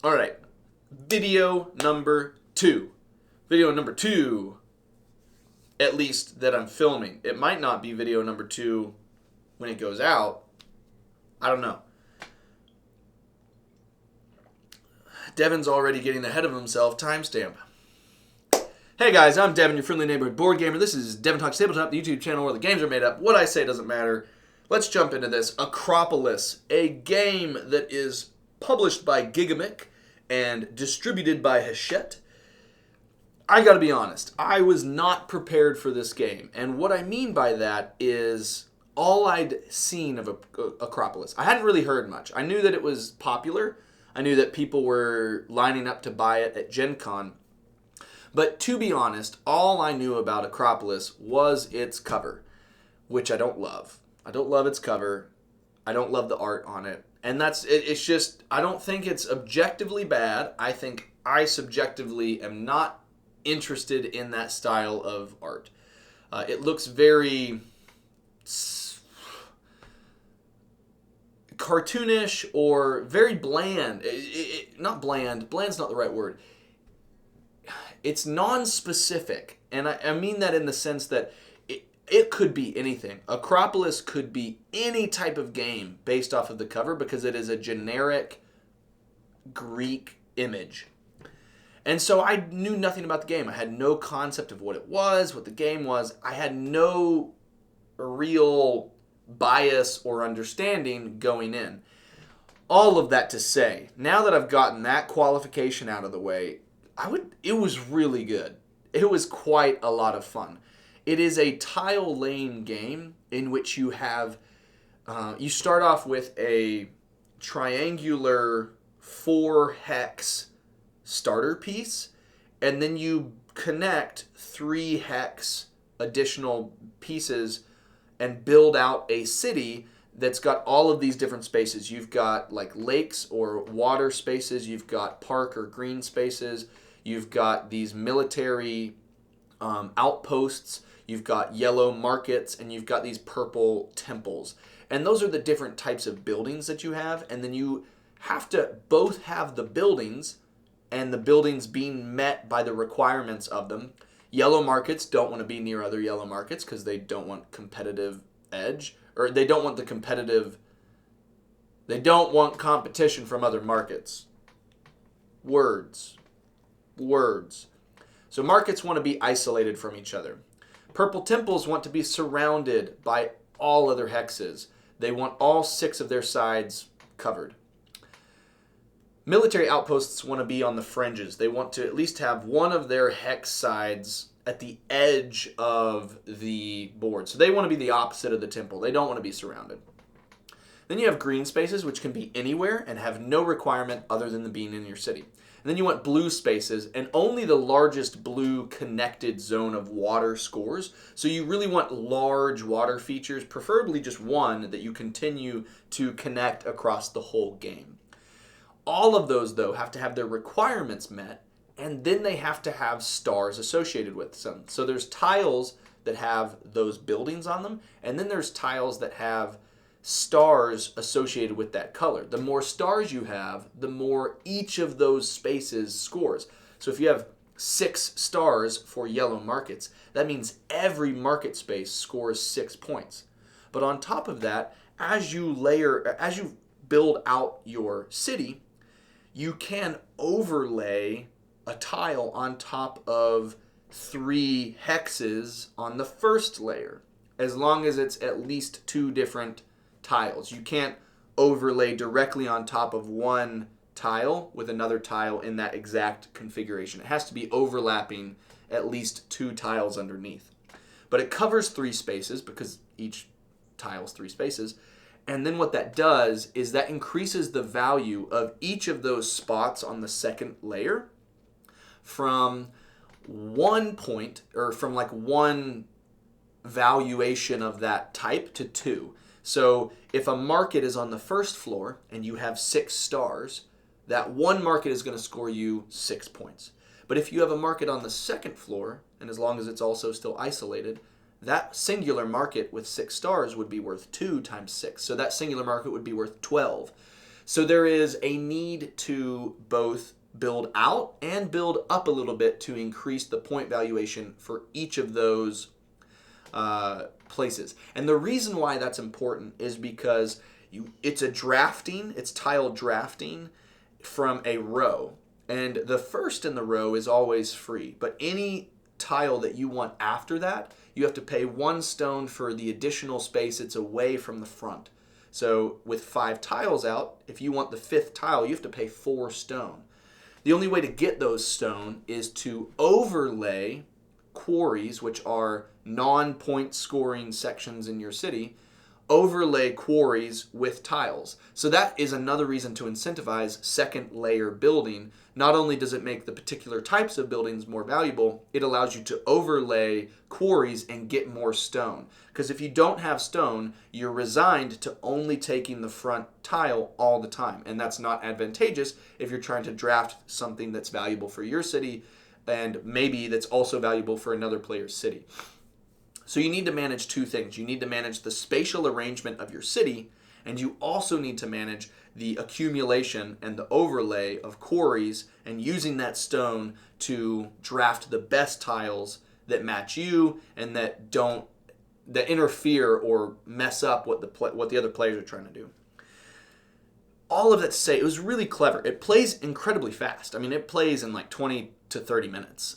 All right. Video number 2. Video number 2, at least that I'm filming. It might not be video number 2 when it goes out. I don't know. Devon's already getting ahead of himself. Timestamp. Hey guys, I'm Devon, your friendly neighborhood board gamer. This is Devon Talks Tabletop, the YouTube channel where the games are made up. What I say doesn't matter. Let's jump into this. Akropolis, a game that is published by Gigamic and distributed by Hachette. I gotta be honest, I was not prepared for this game. And what I mean by that is all I'd seen of Akropolis. I hadn't really heard much. I knew that it was popular. I knew that people were lining up to buy it at Gen Con. But to be honest, all I knew about Akropolis was its cover, which I don't love. I don't love its cover. I don't love the art on it. And it's just, I don't think it's objectively bad. I think I subjectively am not interested in that style of art. It looks very cartoonish or very bland. Not bland. Bland's not the right word. It's non-specific. And I mean that in the sense that it could be anything. Akropolis could be any type of game based off of the cover because it is a generic Greek image. And so I knew nothing about the game. I had no concept of what it was, what the game was. I had no real bias or understanding going in. All of that to say, now that I've gotten that qualification out of the way, it was really good. It was quite a lot of fun. It is a tile laying game in which you have, you start off with a triangular 4-hex starter piece, and then you connect 3-hex additional pieces and build out a city that's got all of these different spaces. You've got like lakes or water spaces, you've got park or green spaces, you've got these military outposts, you've got yellow markets, and you've got these purple temples. And those are the different types of buildings that you have, and then you have to both have the buildings and the buildings being met by the requirements of them. Yellow markets don't want to be near other yellow markets because they don't want competitive edge, or they don't want competition from other markets. Words. So markets want to be isolated from each other. Purple temples want to be surrounded by all other hexes. They want all 6 of their sides covered. Military outposts want to be on the fringes. They want to at least have one of their hex sides at the edge of the board. So they want to be the opposite of the temple. They don't want to be surrounded. Then you have green spaces, which can be anywhere and have no requirement other than being in your city. And then you want blue spaces, and only the largest blue connected zone of water scores. So you really want large water features, preferably just one that you continue to connect across the whole game. All of those, though, have to have their requirements met, and then they have to have stars associated with them. So there's tiles that have those buildings on them, and then there's tiles that have stars associated with that color. The more stars you have, the more each of those spaces scores. So if you have 6 stars for yellow markets, that means every market space scores 6 points. But on top of that, as you build out your city, you can overlay a tile on top of 3 hexes on the first layer, as long as it's at least 2 different tiles. You can't overlay directly on top of one tile with another tile in that exact configuration. It has to be overlapping at least 2 tiles underneath. But it covers 3 spaces because each tile is 3 spaces. And then what that does is that increases the value of each of those spots on the second layer from 1 point, or from like 1 valuation of that type to 2. So if a market is on the first floor and you have 6 stars, that one market is going to score you 6 points. But if you have a market on the second floor, and as long as it's also still isolated, that singular market with 6 stars would be worth 2 times 6. So that singular market would be worth 12. So there is a need to both build out and build up a little bit to increase the point valuation for each of those places. And the reason why that's important is because it's tile drafting from a row. And the first in the row is always free. But any tile that you want after that, you have to pay 1 stone for the additional space it's away from the front. So with 5 tiles out, if you want the 5th tile, you have to pay 4 stone. The only way to get those stone is to overlay quarries, which are non-point scoring sections in your city, overlay quarries with tiles. So that is another reason to incentivize second layer building. Not only does it make the particular types of buildings more valuable, it allows you to overlay quarries and get more stone. Because if you don't have stone, you're resigned to only taking the front tile all the time. And that's not advantageous if you're trying to draft something that's valuable for your city and maybe that's also valuable for another player's city. So you need to manage 2 things. You need to manage the spatial arrangement of your city, and you also need to manage the accumulation and the overlay of quarries and using that stone to draft the best tiles that match you and that interfere or mess up what the other players are trying to do. All of that to say, it was really clever. It plays incredibly fast. I mean, it plays in like 20 to 30 minutes.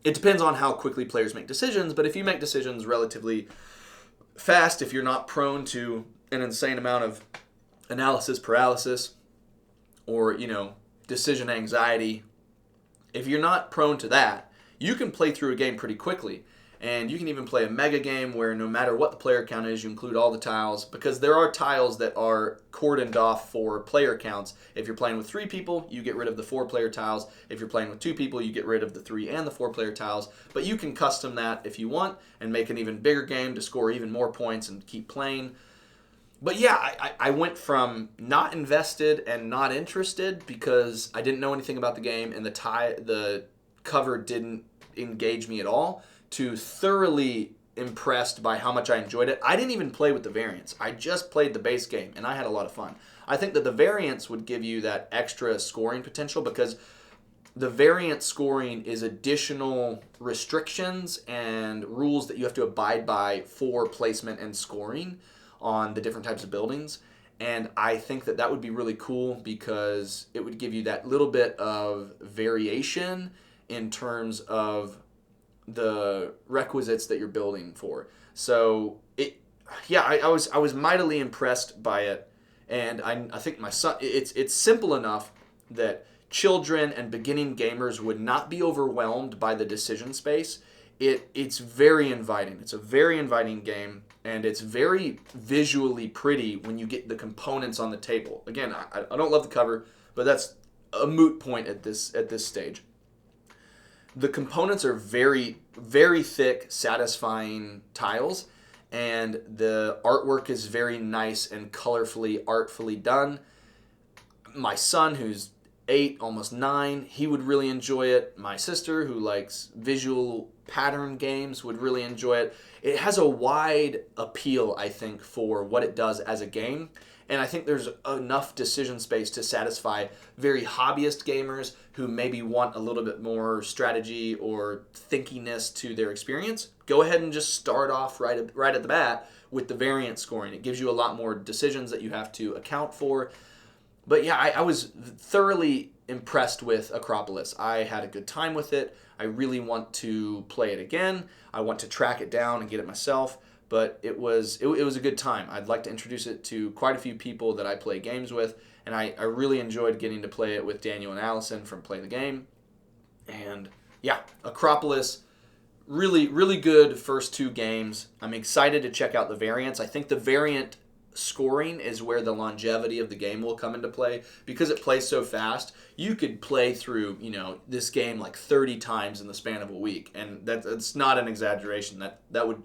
It depends on how quickly players make decisions, but if you make decisions relatively fast, if you're not prone to an insane amount of analysis paralysis or, decision anxiety, if you're not prone to that, you can play through a game pretty quickly. And you can even play a mega game where no matter what the player count is, you include all the tiles, because there are tiles that are cordoned off for player counts. If you're playing with 3 people, you get rid of the 4-player tiles. If you're playing with 2 people, you get rid of the 3 and the 4-player tiles. But you can custom that if you want and make an even bigger game to score even more points and keep playing. But yeah, I went from not invested and not interested because I didn't know anything about the game and the cover didn't engage me at all, to thoroughly impressed by how much I enjoyed it. I didn't even play with the variants. I just played the base game, and I had a lot of fun. I think that the variants would give you that extra scoring potential because the variant scoring is additional restrictions and rules that you have to abide by for placement and scoring on the different types of buildings. And I think that would be really cool because it would give you that little bit of variation in terms of the requisites that you're building for. So I was mightily impressed by it, and I think my son, it's simple enough that children and beginning gamers would not be overwhelmed by the decision space. It's very inviting. It's a very inviting game, and it's very visually pretty when you get the components on the table. Again, I don't love the cover, but that's a moot point at this stage. The components are very, very thick, satisfying tiles, and the artwork is very nice and colorfully, artfully done. My son, who's 8, almost 9, he would really enjoy it. My sister, who likes visual pattern games, would really enjoy it. It has a wide appeal, I think, for what it does as a game. And I think there's enough decision space to satisfy very hobbyist gamers who maybe want a little bit more strategy or thinkiness to their experience. Go ahead and just start off right at the bat with the variant scoring. It gives you a lot more decisions that you have to account for. But yeah, I was thoroughly impressed with Akropolis. I had a good time with it. I really want to play it again. I want to track it down and get it myself. But it was a good time. I'd like to introduce it to quite a few people that I play games with, and I really enjoyed getting to play it with Daniel and Allison from Play the Game. And yeah, Akropolis, really, really good first 2 games. I'm excited to check out the variants. I think the variant scoring is where the longevity of the game will come into play. Because it plays so fast, you could play through, this game like 30 times in the span of a week. And that's not an exaggeration. That would,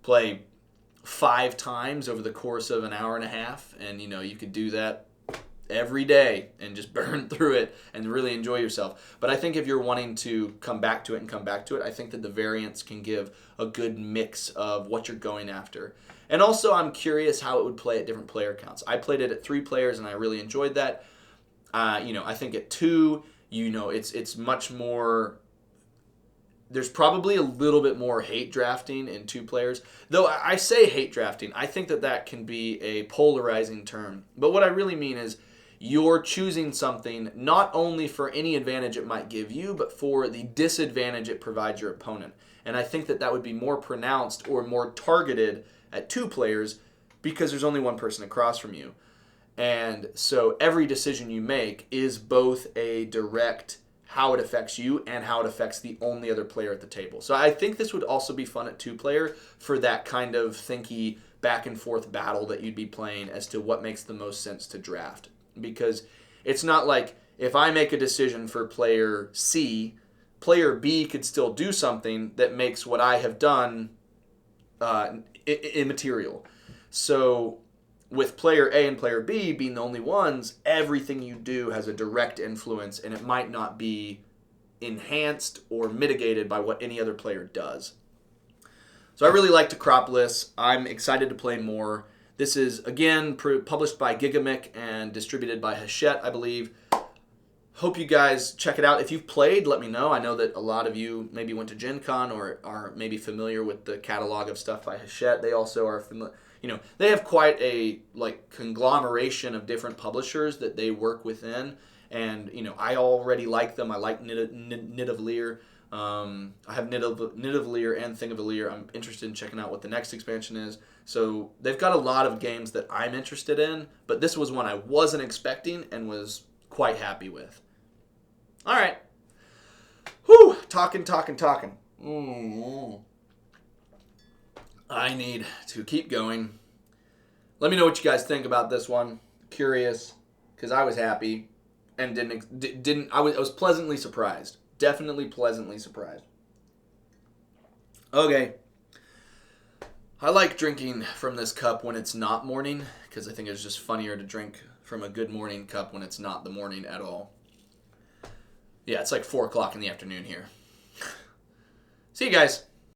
play 5 times over the course of an hour and a half, and you could do that every day and just burn through it and really enjoy yourself. But I think if you're wanting to come back to it, I think that the variants can give a good mix of what you're going after. And also, I'm curious how it would play at different player counts. I played it at 3 players, and I really enjoyed that. I think at 2, it's much more. There's probably a little bit more hate drafting in 2 players. Though I say hate drafting, I think that can be a polarizing term. But what I really mean is you're choosing something not only for any advantage it might give you, but for the disadvantage it provides your opponent. And I think that would be more pronounced or more targeted at 2 players because there's only one person across from you. And so every decision you make is both a direct how it affects you and how it affects the only other player at the table. So I think this would also be fun at 2-player for that kind of thinky back and forth battle that you'd be playing as to what makes the most sense to draft. Because it's not like if I make a decision for player C, player B could still do something that makes what I have done immaterial. So with player A and player B being the only ones, everything you do has a direct influence, and it might not be enhanced or mitigated by what any other player does. So I really liked Akropolis. I'm excited to play more. This is, again, published by Gigamic and distributed by Hachette, I believe. Hope you guys check it out. If you've played, let me know. I know that a lot of you maybe went to Gen Con or are maybe familiar with the catalog of stuff by Hachette. They also are familiar. They have quite a conglomeration of different publishers that they work within, and I already like them. I like Knit of Lear. I have Knit of Lear and Thing of Lear. I'm interested in checking out what the next expansion is. So they've got a lot of games that I'm interested in, but this was one I wasn't expecting and was quite happy with. All right. Whew, talking. I need to keep going. Let me know what you guys think about this one. Curious, because I was happy and I was pleasantly surprised. Definitely pleasantly surprised. Okay. I like drinking from this cup when it's not morning, because I think it's just funnier to drink from a good morning cup when it's not the morning at all. Yeah, it's like 4 o'clock in the afternoon here. See you guys.